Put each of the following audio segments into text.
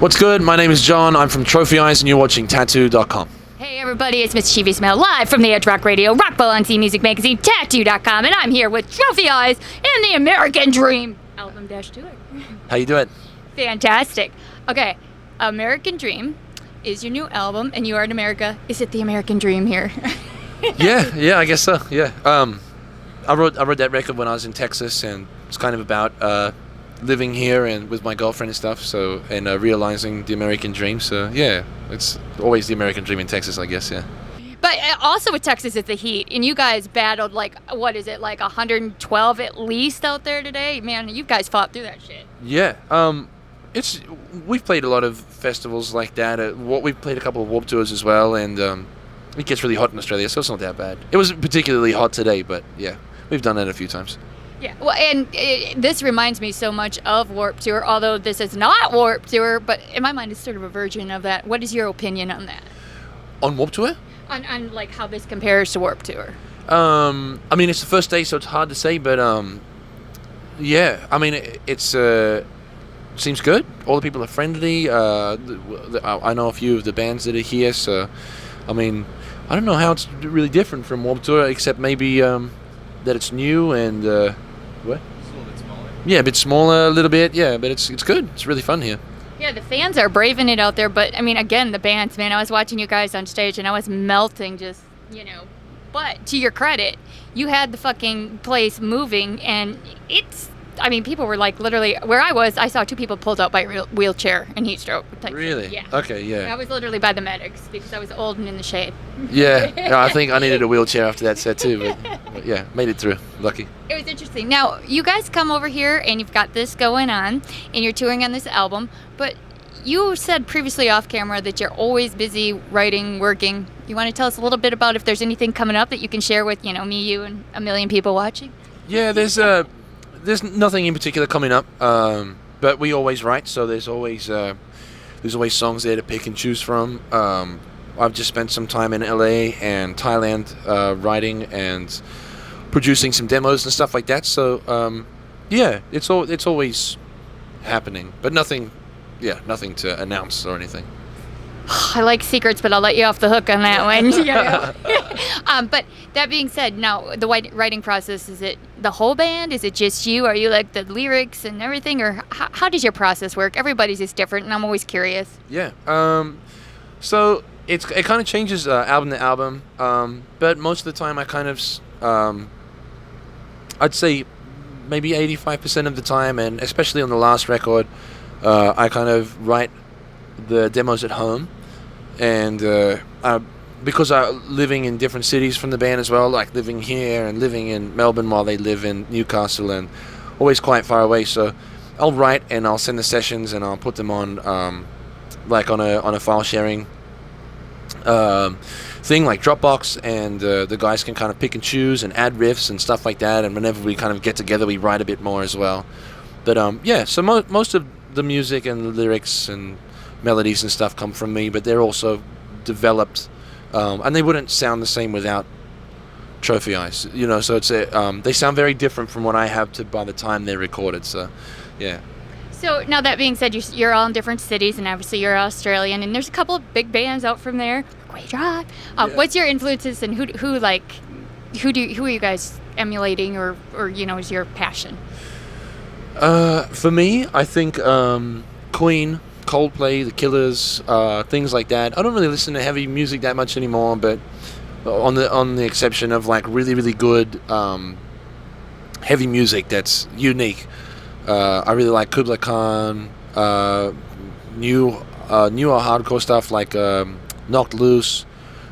What's good? My name is John. I'm from Trophy Eyes, and you're watching Tattoo.com. Hey everybody, it's Mischievous Mel live from the Edge Rock Radio, Rockville on Sea Music Magazine, Tattoo.com, and I'm here with Trophy Eyes and the American Dream album-tour. How you doing? Fantastic. Okay, American Dream is your new album, and you are in America. Is it the American Dream here? Yeah, I guess so. Yeah. I wrote that record when I was in Texas, and it's kind of about living here and with my girlfriend and stuff. So and realizing the American dream. So yeah, it's always the American dream in Texas, I guess. Yeah. But also with Texas, it's the heat, and you guys battled like 112 at least out there today. Man, you guys fought through that shit. Yeah. We've played a lot of festivals like that. We've played a couple of Warped Tours as well, and it gets really hot in Australia, so it's not that bad. It was particularly hot today, but yeah, we've done that a few times. Yeah, well, and this reminds me so much of Warped Tour, although this is not Warped Tour, but in my mind it's sort of a version of that. What is your opinion on that? On Warped Tour? On like how this compares to Warped Tour. I mean, it's the first day, so it's hard to say, but yeah, I mean, it's seems good. All the people are friendly. I know a few of the bands that are here, so I mean, I don't know how it's really different from Warped Tour, except maybe that it's new and what? It's a little bit smaller. Yeah, a bit smaller, a little bit. Yeah, but it's good. It's really fun here. Yeah, the fans are braving it out there, but I mean, again, the bands, man. I was watching you guys on stage and I was melting, just But to your credit, you had the fucking place moving, and I mean, people were like literally where I saw two people pulled out by a wheelchair and heat stroke. Really? Yeah. Okay, yeah. I was literally by the medics because I was old and in the shade. Yeah, I think I needed a wheelchair after that set too, but yeah, made it through. Lucky. It was interesting. Now, you guys come over here and you've got this going on and you're touring on this album, but you said previously off camera that you're always busy writing, working. You want to tell us a little bit about if there's anything coming up that you can share with, me, you, and a million people watching? Yeah, there's nothing in particular coming up, but we always write, so there's always songs there to pick and choose from. I've just spent some time in LA and Thailand writing and producing some demos and stuff like that. So yeah, it's always happening, but nothing to announce or anything. I like secrets, but I'll let you off the hook on that one. But that being said, now the writing process, is it the whole band? Is it just you? Are you like the lyrics and everything? Or how does your process work? Everybody's is different, and I'm always curious. Yeah. So it kind of changes album to album. But most of the time I kind of, I'd say maybe 85% of the time, and especially on the last record, I kind of write the demos at home, and because I'm living in different cities from the band as well, like living here and living in Melbourne while they live in Newcastle and always quite far away, so I'll write and I'll send the sessions and I'll put them on like on a file sharing thing like Dropbox, and the guys can kind of pick and choose and add riffs and stuff like that, and whenever we kind of get together we write a bit more as well. But yeah, so most of the music and the lyrics and melodies and stuff come from me, but they're also developed, and they wouldn't sound the same without Trophy Eyes, so it's they sound very different from what I have to by the time they're recorded, so yeah. So now that being said, you're all in different cities, and obviously you're Australian, and there's a couple of big bands out from there. Great rock. Yeah. What's your influences, and who are you guys emulating, or is your passion? For me, I think Queen, Coldplay, The Killers, things like that. I don't really listen to heavy music that much anymore, but on the exception of like really, really good heavy music that's unique. I really like Kubla Khan, newer hardcore stuff like Knocked Loose,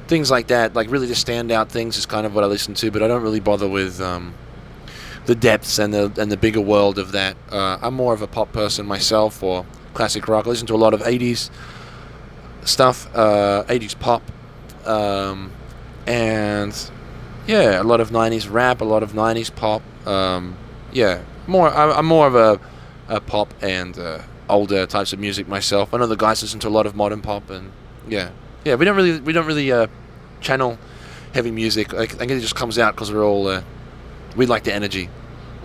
things like that. Like really the standout things is kind of what I listen to, but I don't really bother with the depths and the bigger world of that. I'm more of a pop person myself, or classic rock. I listen to a lot of 80s stuff, 80s pop, and yeah, a lot of 90s rap, a lot of 90s pop. Yeah, I'm more of a pop and older types of music myself. I know the guys listen to a lot of modern pop, and yeah, we don't really channel heavy music. I think it just comes out because we like the energy.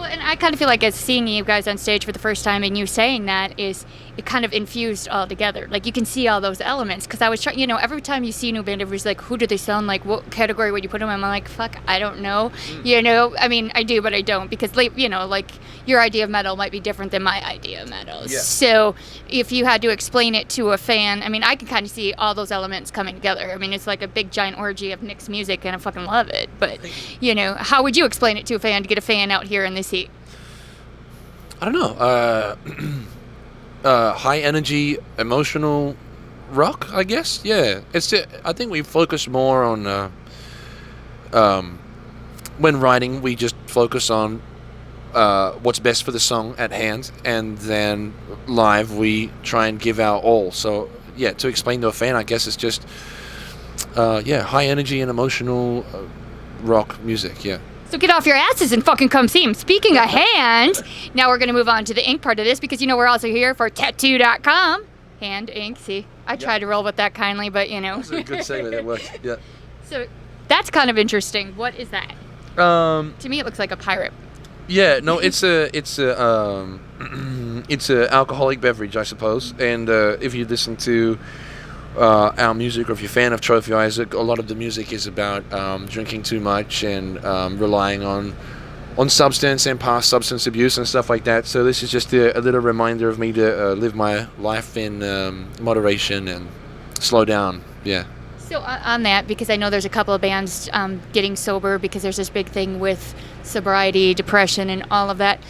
Well, and I kind of feel like as seeing you guys on stage for the first time and you saying that is it kind of infused all together. Like you can see all those elements. Because I was trying, every time you see a new band, everybody's like, who do they sound like? What category would you put them in? I'm like, fuck, I don't know. I mean, I do, but I don't, because like your idea of metal might be different than my idea of metal. Yeah. So if you had to explain it to a fan, I mean, I can kind of see all those elements coming together. I mean, it's like a big giant orgy of Nick's music, and I fucking love it. But how would you explain it to a fan to get a fan out here in this heat? I don't know. High energy, emotional rock, I guess. Yeah, I think we focus more on when writing. We just focus on what's best for the song at hand, and then live we try and give our all. So yeah, to explain to a fan, I guess it's just high energy and emotional rock music. Yeah. So get off your asses and fucking come see him. Speaking of hand, now we're going to move on to the ink part of this, because we're also here for Tattoo.com. Hand, ink, see? I tried to roll with that kindly, but That's a good segment, it worked, yeah. So that's kind of interesting. What is that? To me it looks like a pirate. Yeah, no, it's a alcoholic beverage, I suppose. And if you listen to our music, or if you're a fan of Trophy Isaac, a lot of the music is about drinking too much and relying on substance and past substance abuse and stuff like that. So this is just a little reminder of me to live my life in moderation and slow down. Yeah. So on that, because I know there's a couple of bands getting sober, because there's this big thing with sobriety, depression, and all of that.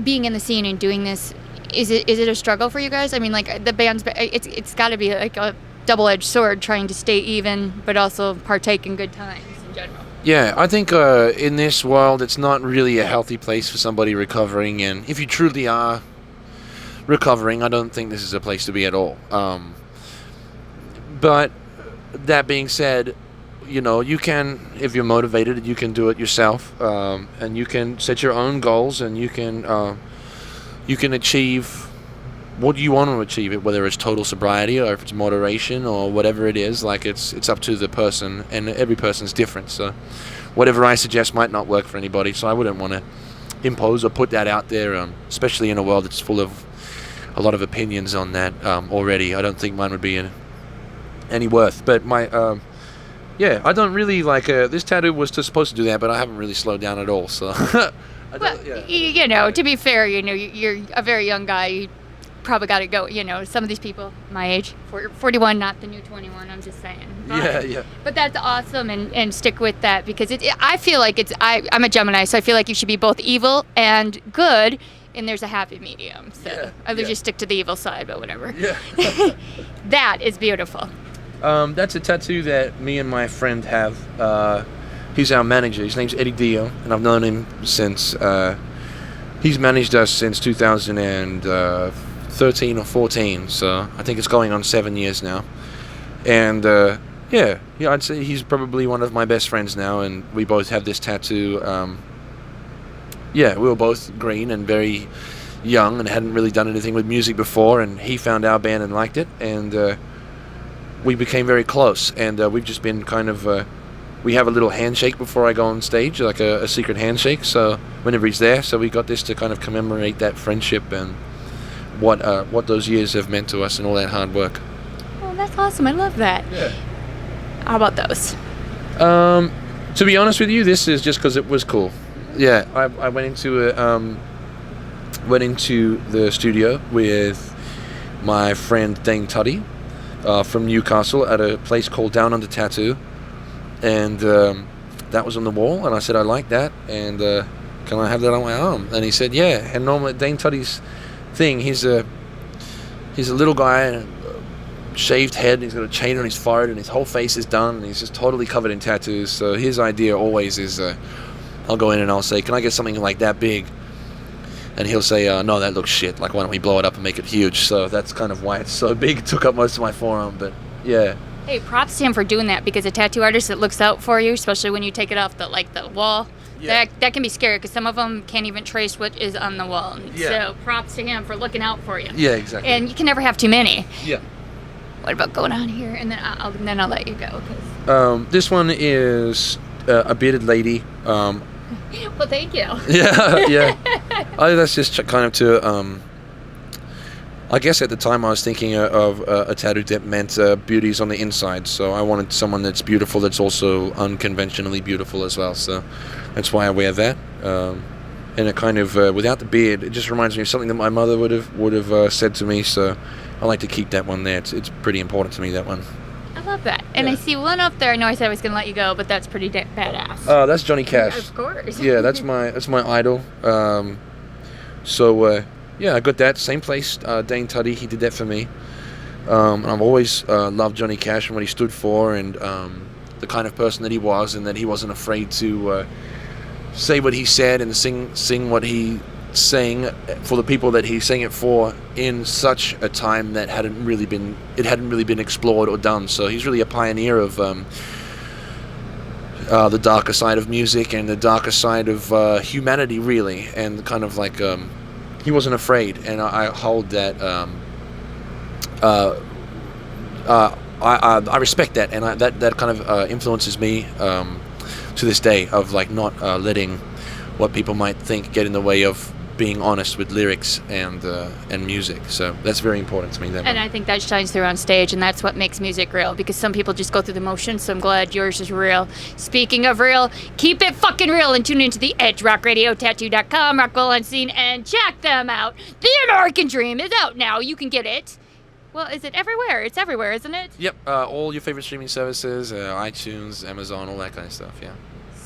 Being in the scene and doing this, is it a struggle for you guys? I mean, like the band's, it's got to be like a double-edged sword, trying to stay even, but also partake in good times in general. Yeah, I think in this world, it's not really a healthy place for somebody recovering, and if you truly are recovering, I don't think this is a place to be at all. But that being said, you can, if you're motivated, you can do it yourself, and you can set your own goals, and you can achieve what you want to achieve, whether it's total sobriety or if it's moderation or whatever it is. Like it's up to the person, and every person's different. So whatever I suggest might not work for anybody. So I wouldn't want to impose or put that out there, especially in a world that's full of a lot of opinions on that already. I don't think mine would be any worth. But my I don't really like this tattoo was supposed to do that, but I haven't really slowed down at all. So. To be fair, you're a very young guy. You probably got to go. Some of these people my age, 41, not the new 21. I'm just saying. Yeah. But that's awesome, and stick with that, because I feel like I'm a Gemini, so I feel like you should be both evil and good, and there's a happy medium. So I would just stick to the evil side, but whatever. Yeah. That is beautiful. That's a tattoo that me and my friend have. He's our manager. His name's Eddie Dio, and I've known him since he's managed us since 2013 or 14. So I think it's going on 7 years now. And I'd say he's probably one of my best friends now, and we both have this tattoo. We were both green and very young and hadn't really done anything with music before, and he found our band and liked it, and we became very close. And we've just been kind of. We have a little handshake before I go on stage, like a secret handshake, so whenever he's there. So we got this to kind of commemorate that friendship and what those years have meant to us and all that hard work. Oh, that's awesome. I love that. Yeah. How about those? To be honest with you, this is just because it was cool. Yeah, I went into the studio with my friend Dane Tuddy from Newcastle at a place called Down Under Tattoo. And that was on the wall, and I said, I like that, and can I have that on my arm? And he said, yeah. And normally Dane Tuddy's thing, he's a little guy, shaved head, and he's got a chain on his forehead, and his whole face is done, and he's just totally covered in tattoos. So his idea always is, I'll go in and I'll say, can I get something like that big? And he'll say, no, that looks shit. Like, why don't we blow it up and make it huge? So that's kind of why it's so big. It took up most of my forearm, but yeah. Hey, props to him for doing that, because a tattoo artist that looks out for you, especially when you take it off the wall, that can be scary, because some of them can't even trace what is on the wall. So props to him for looking out for you. Yeah, exactly. And you can never have too many. Yeah. What about going on here, and then I'll let you go. This one is a bearded lady. Well, thank you. Yeah. That's just kind of to I guess at the time I was thinking of a tattoo that meant beauty's on the inside, so I wanted someone that's beautiful that's also unconventionally beautiful as well, so that's why I wear that. And it kind of, without the beard, it just reminds me of something that my mother would have said to me, so I like to keep that one there. It's pretty important to me, that one. I love that. And I see one up there. I know I said I was going to let you go, but that's pretty badass. That's Johnny Cash. Of course. Yeah, that's my idol. Yeah, I got that. Same place, Dane Tuddy, he did that for me. And I've always loved Johnny Cash and what he stood for, and the kind of person that he was, and that he wasn't afraid to say what he said and sing what he sang for the people that he sang it for in such a time that hadn't really been explored or done. So he's really a pioneer of the darker side of music and the darker side of humanity, really, and kind of like he wasn't afraid, and I hold that. I respect that, and that kind of influences me to this day, of like not letting what people might think get in the way of being honest with lyrics and music. So that's very important to me. And I think that shines through on stage, and that's what makes music real, because some people just go through the motions, so I'm glad yours is real. Speaking of real, keep it fucking real and tune into the Edge Rock Radio, Tattoo.com, Rockville Unseen, and check them out. The American Dream is out now. You can get it. Well, is it everywhere? It's everywhere, isn't it? Yep, all your favorite streaming services, iTunes, Amazon, all that kind of stuff, yeah.